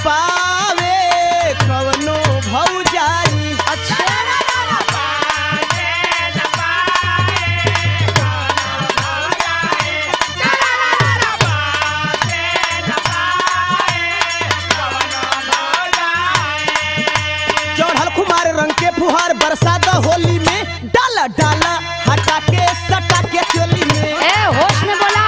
पावे कवनो भौजाई। अच्छा चढ़ल खुमार रंग के फुहार बरसात होली में डाला डाला हटा के सटा के चोली में। ए होश में बोला।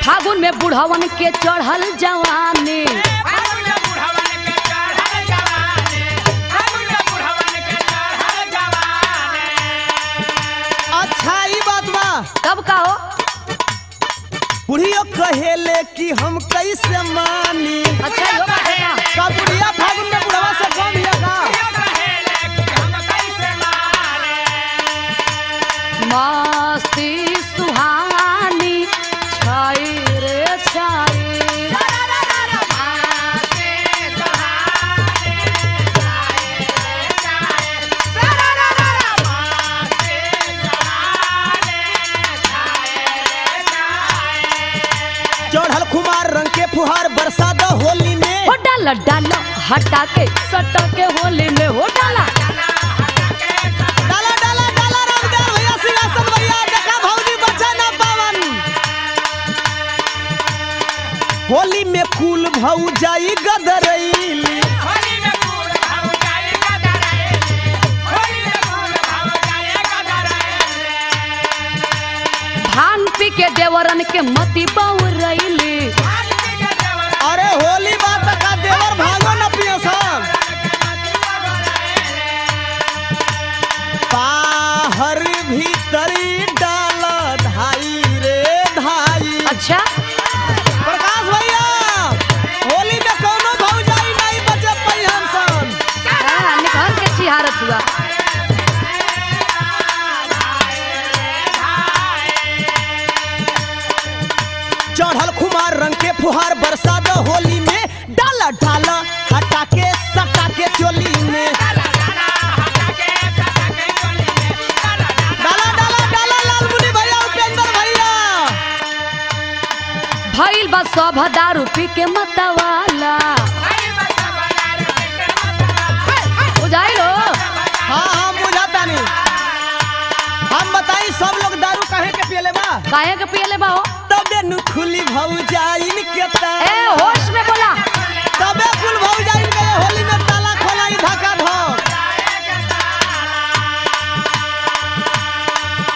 फागुन में बुढ़वन के चढ़ल जवानी। अच्छा ई बात बा। कब का हो? बुढ़ियो कहेले कि हम कैसे मानी। अच्छा यो बात है का? का बुढ़िया फागुन में बुढ़वा से कम हिया का? मस्ती सुहानी छाई रे छाई। चढ़ल खुमार रंग के फुहार बरसात होली में हो डाला डाला हटा के सटा के होली में हो डाला। डाला डाला डाला रामदेव भैया सिंहासन भैया देखा भौजी बचा ना पावन। होली में कुल भौजाई गदरैली। भांग पी के देवरन के मती बउरैली। अरे होली बात का देवर भागो न पियसन। बाहर भीतरी डाला धाई रे धाई। अच्छा प्रकाश भैया होली में कोनो भौजाई नहीं बचे पहियन सन। निकल के सिहारत हुआ। चढ़ल खुमार रंग के फुहार बरसात होली में डाला डाला हटा के सटा के चोली में। डाला डाला डाला लालमुनि भैया उपेंद्र भैया। भइल बा सब दारू पी के मतवाला। बुझाइलो? हाँ हाँ बुझाता नहीं। हम बताई सब लोग दारू काहे के पियले बा? काहे के पियले बा हो? तबे नु खुली भौजाइन के ताला। ए होश में बोला। तबे कुल भौजाइन के होली में ताला खोलाई धक्का धक।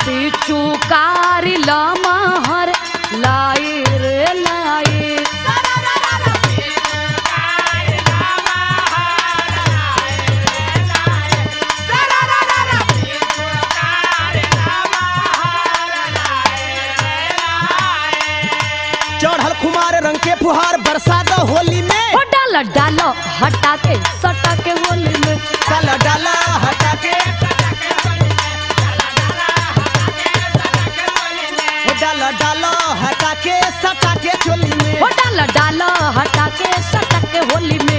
पीछू कारी लमहर लाई रे लाई। चढ़ल खुमार रंग के फुहार बरसात होली में हो डाला डाला हटा के सटा के होली में। डाला डाला हटा के डाला डाला हटा के सटा के चोली में। हो डाला डाला हटा के सटा के होली में।